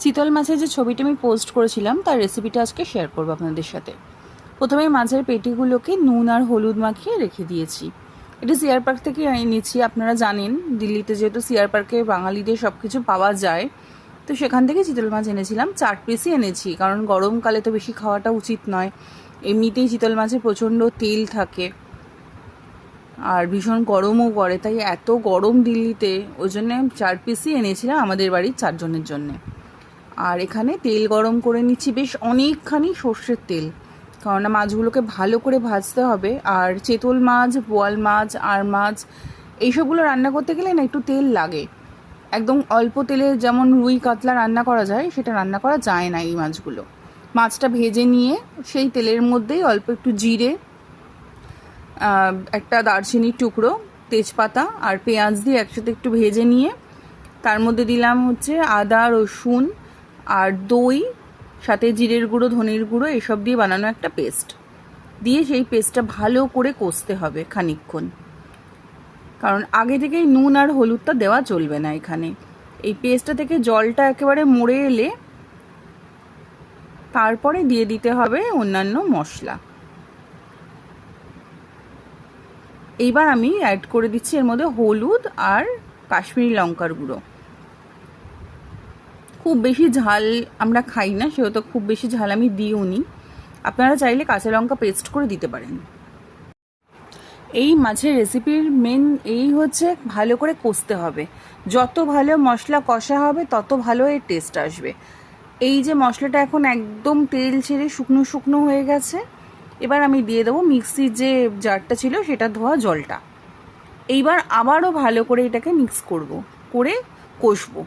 চিতল মাছের যে ছবিটা আমি পোস্ট করেছিলাম তার রেসিপিটা আজকে শেয়ার করবো আপনাদের সাথে। প্রথমে মাছের পেটিগুলোকে নুন আর হলুদ মাখিয়ে রেখে দিয়েছি। এটা সিআর পার্ক থেকে এনেছি। আপনারা জানেন দিল্লিতে যেহেতু সিআর পার্কে বাঙালিদের সব কিছু পাওয়া যায়, তো সেখান থেকে চিতল মাছ এনেছিলাম। 4 পিসই এনেছি, কারণ গরমকালে তো বেশি খাওয়াটা উচিত নয়। এমনিতেই চিতল মাছে প্রচণ্ড তেল থাকে আর ভীষণ গরমও পড়ে, তাই এত গরম দিল্লিতে, ওই জন্য 4 পিসই এনেছিলাম আমাদের বাড়ির 4 জনের জন্যে। আর এখানে তেল গরম করে নিচ্ছি, বেশ অনেকখানি সর্ষের তেল, কারণ মাছগুলোকে ভালো করে ভাজতে হবে। আর চেতল মাছ, বোয়াল মাছ, আর মাছ এইসবগুলো রান্না করতে গেলে না একটু তেল লাগে। একদম অল্প তেলে যেমন রুই কাতলা রান্না করা যায়, সেটা রান্না করা যায় না এই মাছগুলো। মাছটা ভেজে নিয়ে সেই তেলের মধ্যেই অল্প একটু জিরে, একটা দারচিনির টুকরো, তেজপাতা আর পেঁয়াজ দিয়ে একসাথে একটু ভেজে নিয়ে তার মধ্যে দিলাম হচ্ছে আদা, রসুন আর দই, সাথে জিরের গুঁড়ো, ধনের গুঁড়ো, এসব দিয়ে বানানো একটা পেস্ট দিয়ে সেই পেস্টটা ভালো করে কষতে হবে খানিকক্ষণ। কারণ আগে থেকেই নুন আর হলুদটা দেওয়া চলবে না এখানে। এই পেস্টটা থেকে জলটা একেবারে মরে এলে তারপরে দিয়ে দিতে হবে অন্যান্য মশলা। এইবার আমি অ্যাড করে দিচ্ছি এর মধ্যে হলুদ আর কাশ্মীরি লঙ্কার গুঁড়ো। খুব বেশি ঝাল আমরা খাই না, সেহেতু খুব বেশি ঝাল আমি দিইও নি। আপনারা চাইলে কাঁচা লঙ্কা পেস্ট করে দিতে পারেন। এই মাছের রেসিপির মেন এই হচ্ছে ভালো করে কষতে হবে। যত ভালো মশলা কষা হবে তত ভালো এর টেস্ট আসবে। এই যে মশলাটা এখন একদম তেল ছেড়ে শুকনো শুকনো হয়ে গেছে, এবার আমি দিয়ে দেবো মিক্সির যে জারটা ছিল সেটা ধোয়া জলটা। এইবার আবারও ভালো করে এটাকে মিক্স করে কষবো।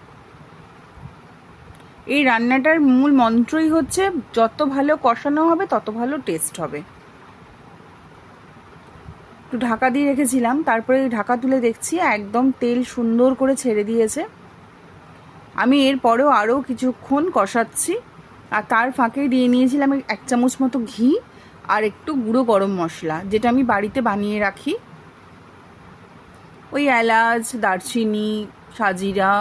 এই রান্নাটার মূল মন্ত্রই হচ্ছে যত ভালো কষানো হবে তত ভালো টেস্ট হবে। একটু ঢাকা দিয়ে রেখেছিলাম, তারপরে ঢাকা তুলে দেখছি একদম তেল সুন্দর করে ছেড়ে দিয়েছে। আমি এরপরেও আরও কিছুক্ষণ কষাচ্ছি। আর তার ফাঁকে দিয়ে নিয়েছিলাম 1 চামচ মতো ঘি আর একটু গুঁড়ো গরম মশলা, যেটা আমি বাড়িতে বানিয়ে রাখি। ওই এলাচ, দারচিনি, সাজিরা,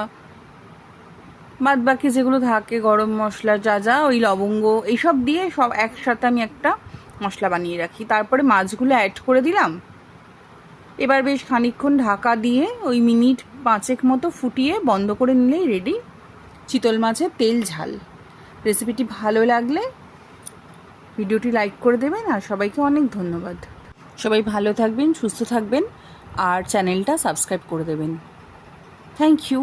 বাদ বাকি যেগুলো থাকে গরম মশলা, যা ওই লবঙ্গ, এইসব দিয়ে সব একসাথে আমি একটা মশলা বানিয়ে রাখি। তারপরে মাছগুলো অ্যাড করে দিলাম। এবার বেশ খানিকক্ষণ ঢাকা দিয়ে ওই মিনিট 5 মতো ফুটিয়ে বন্ধ করে নিলেই রেডি চিতল মাছের তেল ঝাল। রেসিপিটি ভালো লাগলে ভিডিওটি লাইক করে দেবেন। আর সবাইকে অনেক ধন্যবাদ। সবাই ভালো থাকবেন, সুস্থ থাকবেন, আর চ্যানেলটা সাবস্ক্রাইব করে দেবেন। Thank you.